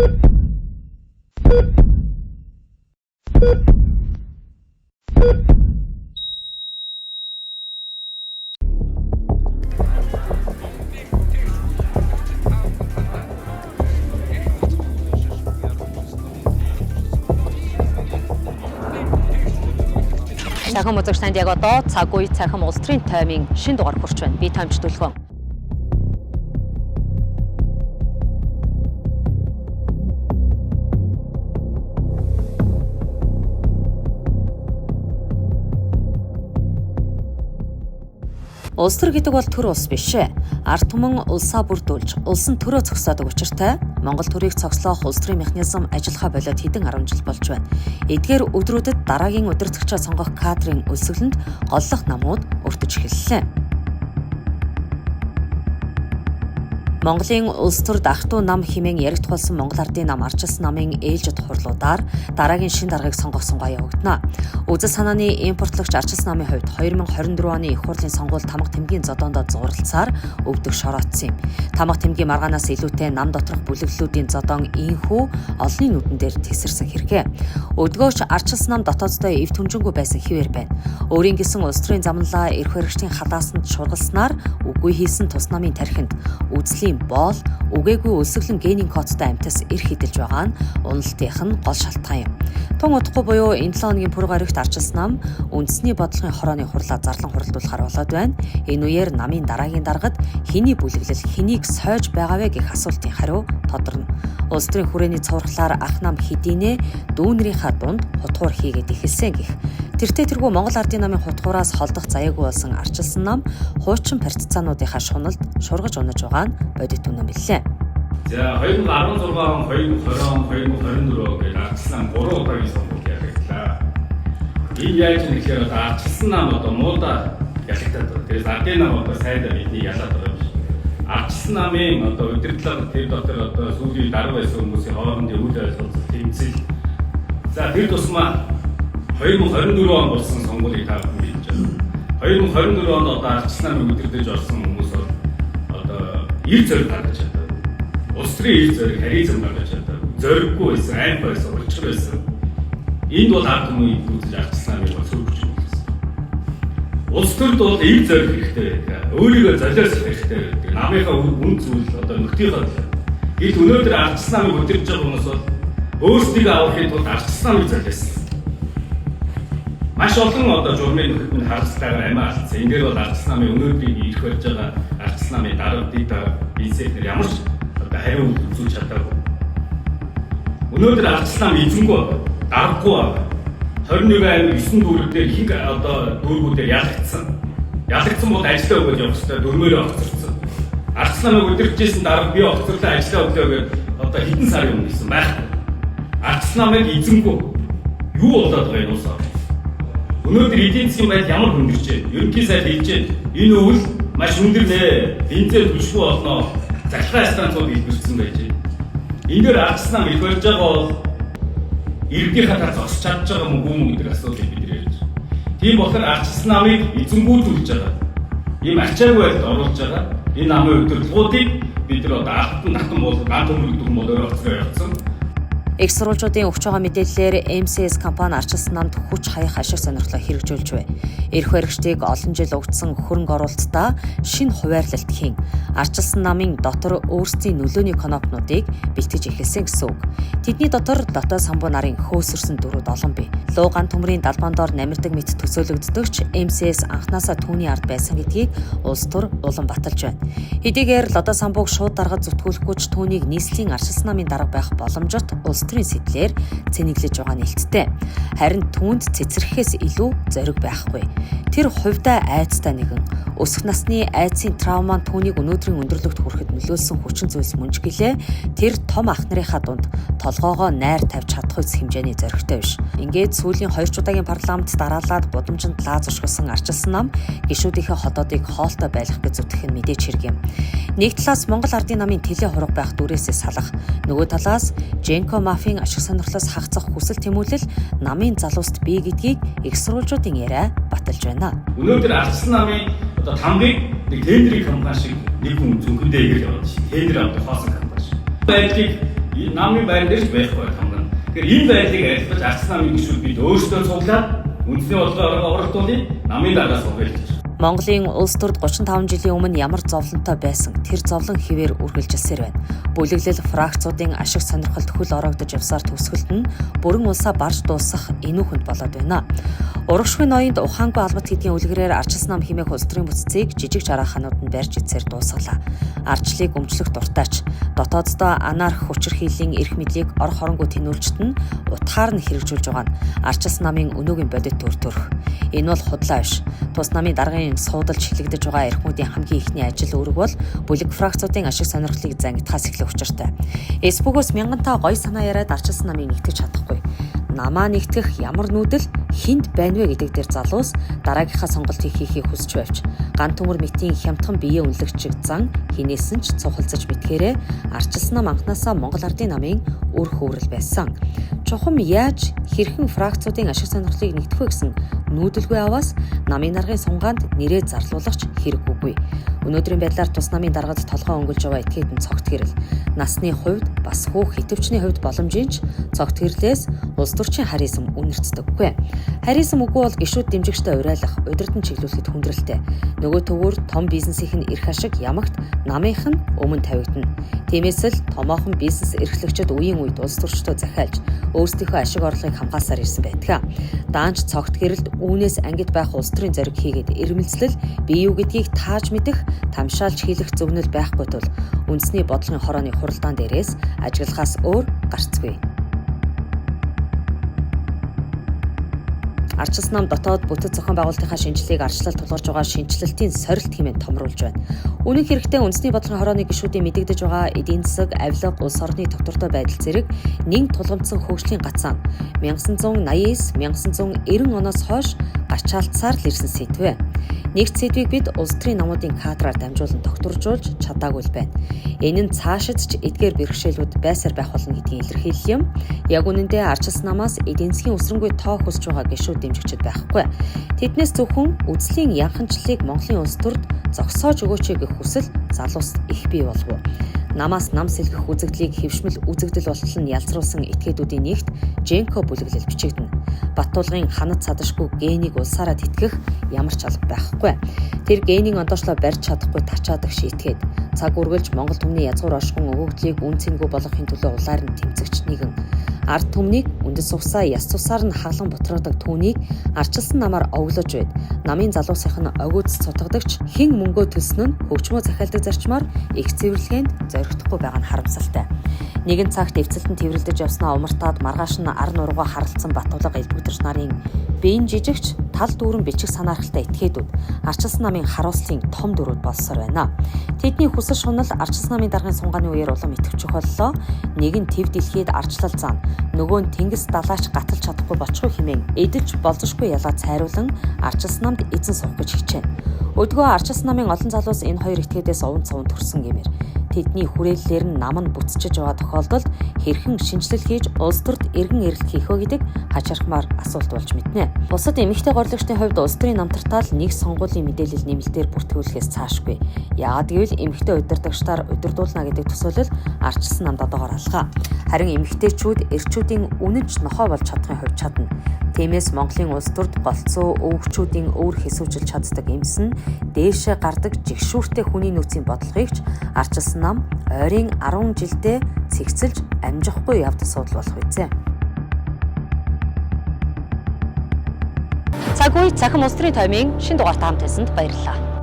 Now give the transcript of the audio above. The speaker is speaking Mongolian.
Цахим үзэгч танд яг одоо цаг үе цахим улс төрийн таймын шин дугаар хүрч байна. Би таймч Дүлгэн. Улс төр гэдэг бол төр улс биш ээ. Ард түмэн улсаа бүрдүүлж, улсын төрөө зогсоодог учиртай Монгол төрийг цогцлоох улс төрийн механизм ажиллахаа болоод хэдэн 10 жил болж байна. Эдгээр өдрүүдэд дараагийн удирдагчаа сонгох кадрын өлсгөлөнд голлох намууд өртөж эхэллээ. Монголын улс төр дахтуу нам хэмээн яригдуулсан Монгол Ардын нам арчилсан намын ээлжид хурлуудаар дараагийн шин даргаыг сонгох сунгай явагдана. Үзэл санааны импортлогч арчилсан намын хувьд 2024 оны их хурлын сонгуульд тамга тэмдгийн зодоондоо зууралцсаар өвдөг шороотсон юм. Тамга тэмдгийн маргаанаас илүүтэй нам доторх бүлэглэлүүдийн зодоон инхүү олонний нүдэн дээр тесэрсэн хэрэгэ. Өдгөөч арчилсан нам дотооддоо эв түнжингүй байсан хിവэр байна. Өөрийн гисэн улс төрийн замналаа эрх баригчдын халаасанд шургалснаар үгүй хийсэн тус намын тархинд үзлийн боол үгээгүй өлсгөлэн генийн кодтой амьтас эрх хідэлж байгаа нь уналтынх нь гол шалтгаан юм. Тун удахгүй буюу энэ 7 хоногийн пүрэв гарагт арчилсан нам үндэсний бодлогын хорооны хурлаа зарлан хуралдуулахар болоод байна. Энэ үеэр намын дараагийн даргад хэний бүлэглэл хэнийг сойж байгаа вэ гэх асуултын хариу тодорно. Улс төрийн хүрээний цувралаар ах нам хэдийнэ дүүнэрийнхаа дунд хутгуур хийгээд эхэлсэн гэх. Тэртээ тэргүй Монгол Ардын намын хутгуураас холдох заяагүй болсон арчилсан нам хуучин партизануудынхаа шуналд шургаж унаж байгаа нь бодит үнэн билээ. За 2016 он, 2020 он, 2024 гээд арчилсан 3 удаагийн сонгуульд яригдлаа. Энэ яаж юм гэхээр арчилсан нам одоо муудаа ялагдаад байна. Тэрээс Ардын нам одоо сайдаа бидний ялаад байгаа юм шиг. Арчилсан намын одоо удирдлага тэр дотор одоо сүүлийн дарга байсан хүмүүсийн хоорондын үйл ажиллагаа тэмцэл. За тэр тусмаа 2024 он болсон сонгуулийг та бүхэн мэдж байна. 2024 онд одоо арчилсан намыг удирдах орсон хүмүүс бол одоо ир зориг гаргаж чадав. Улс төрийн ир зориг харизм гаргаж чадав. Зориггүй байсан, айн байсан, улчир байсан. Энд бол ард түмний үзэж арчилсан намыг бол сөргөж өгсөн. Улс төрд бол ир зориг хэрэгтэй байдаг. Өөрийгөө золиослох хэрэгтэй байдаг. Намынхаа үн зүйл одоо нөхдийнхөө ил өнөөдөр арчилсан намыг удирдах байгаа хүмүүс бол өөрсдийгөө авахын тулд арчилсан намыг золиослох. Маш олон одоо журмын нөхөд харилцаагаар амиа алдсан. Эндээр бол арчилсан намын өнөөдрийг ирэх болж байгаа арчилсан намын дарга инсектэр ямар ч одоо хариу үзүүлж чадаагүй. Өнөөдөр арчилсан нам эзэнгүй даргагүй 21 аймаг 9 дүүрэг дээр их одоо дүүргүүдээр ялагдсан. Ялагдсан бол ажиллаа өгөөд явах хэрэгтэй дөрмөөрөө огцорсон. Арчилсан намыг удирдахжсэн дарга би огцорлоо ажиллаа өглөө гэж одоо хэдэн сарын өмнө гэсэн байхгүй. Арчилсан намыг эзэнгүй юу болоод байгаа юм уу? Өнөөдөр эдийн засгийн байдал ямар хүндэрч байна? Ерөнхий сайд хэлж байна. Энэ өвөл маш хүндэр нэ. Бензин түлшгүй болно. Захиргааны станцууд илэрсэн байж байна. Эндээр арчилсан нам их болж байгаа бол иргэдийнхаа тал зогсож чадж байгаа юм уу гэдэг асуудлыг бид ярьж байна. Тийм болохоор арчилсан намыг эзэнгүүлүүлж байгаа. Ийм ачаагүй байдалд оруулж байгаа. Энэ намын удирдлагуудыг бид нар одоо ахтан болгох ганц төмөрөгдөх юм бол өөрөө оцгоо явуулсан. Их сурвалжуудын өгч байгаа мэдээллээр MCS компани арчилсан намд хүч хаях ашиг сонирхлоо хэрэгжүүлж байна. Эрх баригчдыг олон жил өгдсөн хөрөнгө оруулалтаа шинэ хуваарлалт хийн. Арчилсан намын дотор өөрсдийн нөлөөний конопнуудыг бэлтгэж эхэлсэн гэсэн үг. Тэдний дотор дотоо самбуу нарын хөөсөрсөн дөрүүд олон бий. Лууган төмрийн далбаандор намирдаг мэт төсөөлөгддөгч MCS анханасаа түүний ард байсан гэдгийг улс төр улам баталж байна. Хэдийгээр лодо самбууг шууд даргад зүтгүүлэхгүй ч түүнийг нийслэлийн арчилсан намын дарга байх боломжит улс төрийн сэтлэр цэнэглэж байгаа нэлттэй. Харин түүнд цэцэрэхээс илүү зориг байхгүй. Тэр хувьдаа айцтай нэгэн өсөх насны айцын травманд түүнийг өнөөдрийн өндөрлөгт хүрэхэд нөлөөлсөн хүчин зүйлс мөнж гэлээ тэр том ах нарынхаа дунд толгоогоо найр тавьж чадах үс хэмжээний зоригтой биш. Ингээд сүүлийн 2 удаагийн парламент дараалаад будамжинд лаа зуршилсан арчилсан нам гишүүдийнхээ ходоодыг хоолтой байлгах гэж зүтгэх нь мэдээж хэрэг юм. Нэг талаас Монгол Ардын намын тэлээ хураг байх дүрээсээ салах, нөгөө талаас Женко мафийн ашиг сонирхлоос хагацах хүсэл тэмүүлэл намын залууст бий гэдгийг их сурвалжуудын яриа баталж байна. Өнөөдөр арчилсан намын одоо тамгыг нэг тендерийн компани шиг нэг хүн зөвхөндөө ингэж яваад шин. Тендер авдаг хоосон компани шиг. Байдлыг Энэ намын байр дээр ч байхгүй хамгаан. Тэгэхээр энэ байрлалыг арилгаж арчс намын гишүүд бид өөрсдөө цуглаад үндэсний бодлогоор оролдуулъя, намын дараас угээлж. Монголын улс төрд 35 жилийн өмнө ямар зовлонтой байсан тэр зовлон хിവэр үргэлжилсээр байна. Бүлэглэл фракцуудын ашиг сонирхолд хөл ороогдож явсаар төгсгөлт нь бүрэн улсаа барж дуусгах энүүхэнд болоод байна. Урагшгүй ноёнд ухаангүй албат гэдгийн үлгэрээр арчс нам хэмээх улс төрийн бүтцийг жижиг жаргаханууд нь барьж эцээр дуусгалаа. Арчлыг өмчлөх дуртайч дотооддоо анаарх хүчирхийллийн эрх мэдлийг ор хоронгүй тэнүүлжт нь утгаар нь хэрэгжүүлж байгаа нь арчс намын өнөөгийн бодит төр төрх. Энэ бол худлаа биш. Тус намын даргын суудалж хилэгдэж байгаа эрхмүүдийн хамгийн ихний ажил үүрэг бол бүлэг фракцуудын ашиг сонирхлыг зангидахаас эхлэх учиртай. Эсбөгөөс мянгантаа гой санаа яриад арчс намыг нэгтгэж чадахгүй. Намаа нэгтгэх ямар нүүдэл хинд байна вэ гэдэг дээр залуус дараагийнхаа сонголтыг хийхийг хүсч байвч ган төмөр мэтийн хямдхан биеэ үнэлэгч шиг зан хинээсэн ч цухалзаж мэдхээрээ арчс нам анхнаасаа Монгол Ардын намын үр хөврөл байсан. Чухам яаж хэрхэн фракцуудын ашиг сонирхлыг нэгтгэх вэ гэсэн нүүдэлгүй аваас намын даргын сунгаанд нэрээ зарлуулагч хэрэггүйгүй. Өнөөдрийн байдлаар тус намын даргад толгой өнгөлж байгаа этгээдэн цогт гэрэл насны хувьд бас хүүх хитвчний хувьд боломжийнч цогт гэрлээс улс төрчийн харизм үнэрцдэггүй. Харизм үгүй бол гишүүд дэмжигчтэй урайлах, удирдан чиглүүлэхэд хүндрэлтэй. Нөгөө төвөр том бизнесийн эрх ашиг ямагт намынх нь өмнө тавигдана. Тиймээс л томоохон бизнес эрхлэгчид үеийн үед улс төрчдөө захиалж өөрсдийнхөө ашиг орлогыг хамгаалсаар ирсэн байдаг. Даанч цогт гэрэлд үүнээс ангид байх улс төрийн зориг хийгээд ирмэлцлэл бие юу гэдгийг тааж мэдэх, тамшаалж хийлэх зөвнөл байхгүй тул үндэсний бодлогын хорооны хуралдаан дээрээс ажиглахаас өөр гарцгүй. Арчс нам дотоод бүтэц зохион байгуулалтынхаа шинжилгээг арчлалт тулгарч байгаа шинжилэлтийн сорилт хэмээн томруулж байна. Үнэн хэрэгтээ үндэсний бодлогын хорооны гишүүдийн мэдэгдэж байгаа эдийн засаг, авилга, улс орны тогтвортой байдал зэрэг нэг тулгамдсан хөгжлийн гацаан 1989-1990 оноос хойш гачаалтсаар л ирсэн сэдвэ. Нэгд сэдвийг бид улс төрийн намуудын кадраар дамжуулан тогтворжуулж чадаагүй л байна. Энэ нь цаашид ч эдгээр бэрхшээлүүд байсаар байх болно гэдгийн илэрхийлэл юм. Яг үнэндээ арчс намаас эдийн засгийн өсрөнгүй тоо хүсж байгаа гишүүд дэмжигчид байхгүй. Тэднээс зөвхөн үзлийн янханчлалыг Монголын улс төрд зогсоож өгөөч гэх хүсэл залуус их бий болов. Намаас нам сэлгэх үзэгдлийг хэвшмэл үзэгдэл болтол нь ялзруулсан этгээдүүдийн нэгт Женко бүлэглэл бичигдэнэ. Баттуулгын ханад садашгүй генийг улсаараа тэтгэх ямар ч алба байхгүй. Тэр генийн ондоочлоо барьж чадахгүй тачаадаг шийтгээд цаг үргэлж Монгол түмний язгуур оршихуун өгөгдлийг үн цэнгүй болгохын төлөө улаар нь тэмцэгч нэгэн. Ард түмнийг үндэс усаа яс цусаар нь хаглан бутраадаг түүнийг арчилсан намаар овлож байд. Намын залуусынх нь огүйц цутгадагч хэн мөнгөө төлсөн нь хөгжмөө захиалдаг зарчмаар их цэвэрлэгэнд зоригдохгүй байгаа нь харамсалтай. Нэгэн цагт эвцэлтэн тэврэлдэж явснаа умартаад маргааш нь ар нуруугаа харалцсан Баттуулга элбэгдэрч нарын биеийн жижигч тал дүүрэн бичих санаархалтай этгээдүүд арчилсан намын харуулслын том дөрүүд болсоор байна. Тэдний хүсэл шунал арчилсан намын даргын сунгааны үеэр улам итгэвчих боллоо. Нэг нь тэв дэлхийд арчлал зан, нөгөө нь тэнгис далаач гаталж чадахгүй бочихгүй хэмээн эдэж болзошгүй ялаа цайруулан арчилсан намд эзэн суух гэж хичээнэ. Өдгөө арчилсан намын олон залуус энэ хоёр этгээдээс уван цуван төрсөн гэмээр тэдний хүрээллээр нь нам нь буцчиж байгаа тохиолдолд хэрхэн шинжилэл хийж улс төрд эргэн эрэлт хийх вэ гэдэг хачаархмаар асуулт болж мэднэ. Бусад эмэгтэй горлогчдын хувьд улс төрийн намтартаал нэг сонгуулийн мэдээлэл нэмэлтээр бүртгүүлэхээс цаашгүй. Яагад гэвэл эмэгтэй удирдагчдаар удирдуулна гэдэг төсөөлөл арчилсан намд одоогоор алгаа. Харин эмэгтэйчүүд эрчүүдийн үнэнч нохой болж чадахын хувьд чадна. Тиймээс Монголын улс төрд голцоо өвгчүүдийн өвөр хэсүүжилж чаддаг эмс нь дээшээ гардаг жигшүүртэй хүний нөөцийн бодлогыг ч арчилсан нам ойрын 10 жилдээ цэгцэлж амжихгүй явдаг судал болох үзье. Цаг үе цахим улс төрийн таймын шинэ дугаартай хамт байсанд баярлалаа.